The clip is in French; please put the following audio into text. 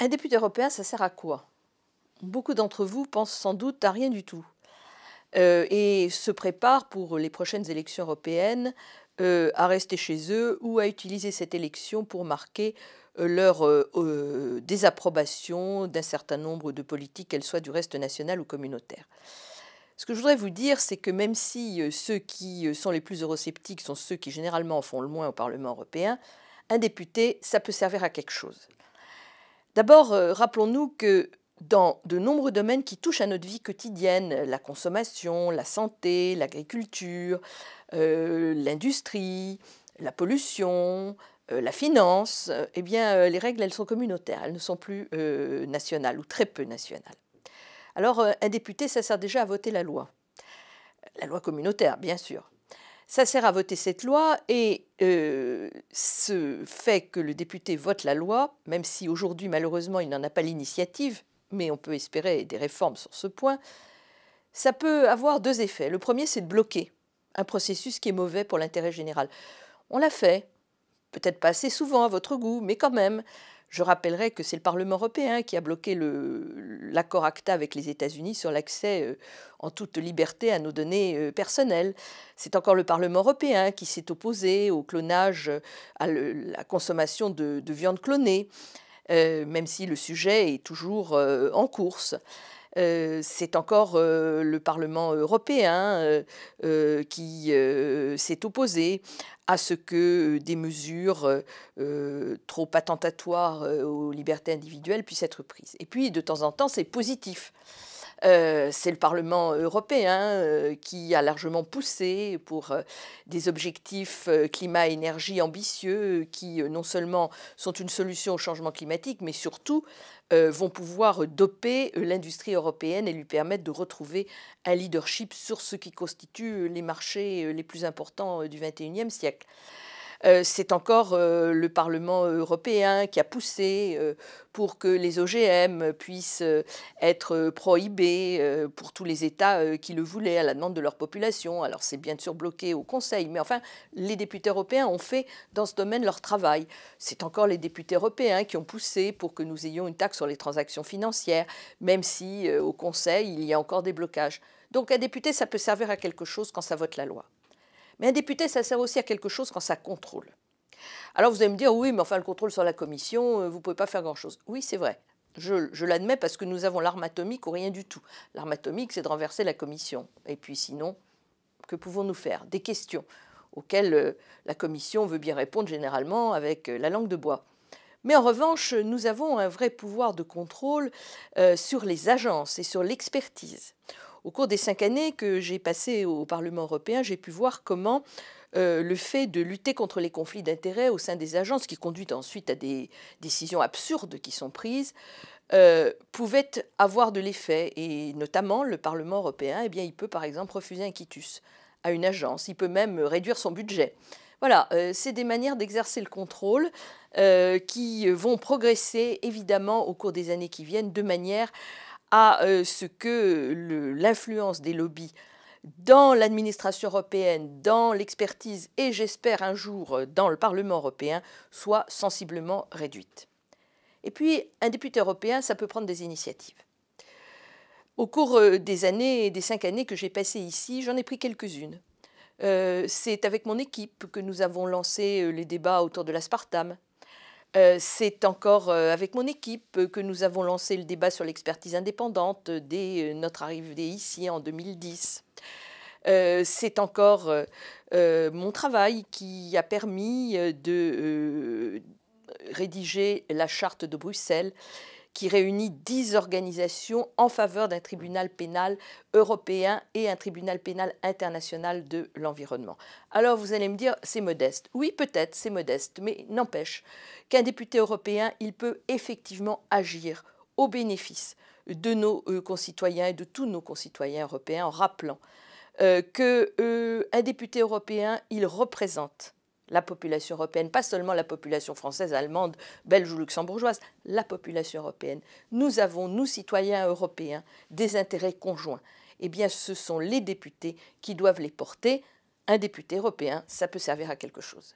Un député européen, ça sert à quoi? Beaucoup d'entre vous pensent sans doute à rien du tout, et se préparent pour les prochaines élections européennes, à rester chez eux ou à utiliser cette élection pour marquer, leur, désapprobation d'un certain nombre de politiques, qu'elles soient du reste national ou communautaire. Ce que je voudrais vous dire, c'est que même si, ceux qui, sont les plus eurosceptiques sont ceux qui généralement en font le moins au Parlement européen, un député, ça peut servir à quelque chose. D'abord, rappelons-nous que dans de nombreux domaines qui touchent à notre vie quotidienne, la consommation, la santé, l'agriculture, l'industrie, la pollution, la finance, eh bien, les règles, elles sont communautaires, elles ne sont plus, nationales ou très peu nationales. Alors, un député, ça sert déjà à voter la loi communautaire, bien sûr. Ça sert à voter cette loi et ce fait que le député vote la loi, même si aujourd'hui malheureusement il n'en a pas l'initiative, mais on peut espérer des réformes sur ce point, ça peut avoir deux effets. Le premier, c'est de bloquer un processus qui est mauvais pour l'intérêt général. On l'a fait, peut-être pas assez souvent à votre goût, mais quand même. Je rappellerai que c'est le Parlement européen qui a bloqué l'accord ACTA avec les États-Unis sur l'accès en toute liberté à nos données personnelles. C'est encore le Parlement européen qui s'est opposé au clonage, à la consommation de viande clonée, même si le sujet est toujours en course. C'est encore le Parlement européen qui s'est opposé à ce que des mesures trop attentatoires aux libertés individuelles puissent être prises. Et puis, de temps en temps, c'est positif. C'est le Parlement européen qui a largement poussé pour des objectifs climat-énergie ambitieux qui non seulement sont une solution au changement climatique, mais surtout vont pouvoir doper l'industrie européenne et lui permettre de retrouver un leadership sur ce qui constitue les marchés les plus importants du XXIe siècle. C'est encore le Parlement européen qui a poussé pour que les OGM puissent être prohibés pour tous les États qui le voulaient à la demande de leur population. Alors c'est bien sûr bloqué au Conseil, mais enfin les députés européens ont fait dans ce domaine leur travail. C'est encore les députés européens qui ont poussé pour que nous ayons une taxe sur les transactions financières, même si au Conseil il y a encore des blocages. Donc un député, ça peut servir à quelque chose quand ça vote la loi. Mais un député, ça sert aussi à quelque chose quand ça contrôle. Alors vous allez me dire, oui, mais enfin le contrôle sur la commission, vous ne pouvez pas faire grand-chose. Oui, c'est vrai. Je l'admets parce que nous avons l'arme atomique ou rien du tout. L'arme atomique, c'est de renverser la commission. Et puis sinon, que pouvons-nous faire? Des questions auxquelles la commission veut bien répondre généralement avec la langue de bois. Mais en revanche, nous avons un vrai pouvoir de contrôle sur les agences et sur l'expertise. Au cours des 5 années que j'ai passées au Parlement européen, j'ai pu voir comment le fait de lutter contre les conflits d'intérêts au sein des agences, qui conduit ensuite à des décisions absurdes qui sont prises, pouvait avoir de l'effet. Et notamment, le Parlement européen, eh bien, il peut par exemple refuser un quitus à une agence, il peut même réduire son budget. Voilà, c'est des manières d'exercer le contrôle qui vont progresser évidemment au cours des années qui viennent de manière à ce que l'influence des lobbies dans l'administration européenne, dans l'expertise et j'espère un jour dans le Parlement européen soit sensiblement réduite. Et puis, un député européen, ça peut prendre des initiatives. Au cours des 5 années que j'ai passées ici, j'en ai pris quelques-unes. C'est avec mon équipe que nous avons lancé les débats autour de l'aspartame. C'est encore avec mon équipe que nous avons lancé le débat sur l'expertise indépendante dès notre arrivée ici en 2010. C'est encore mon travail qui a permis de rédiger la charte de Bruxelles qui réunit 10 organisations en faveur d'un tribunal pénal européen et un tribunal pénal international de l'environnement. Alors vous allez me dire, c'est modeste. Oui, peut-être, c'est modeste, mais n'empêche qu'un député européen, il peut effectivement agir au bénéfice de nos concitoyens et de tous nos concitoyens européens en rappelant qu'un député européen, il représente la population européenne, pas seulement la population française, allemande, belge ou luxembourgeoise, la population européenne. Nous avons, nous citoyens européens, des intérêts conjoints. Eh bien, ce sont les députés qui doivent les porter. Un député européen, ça peut servir à quelque chose.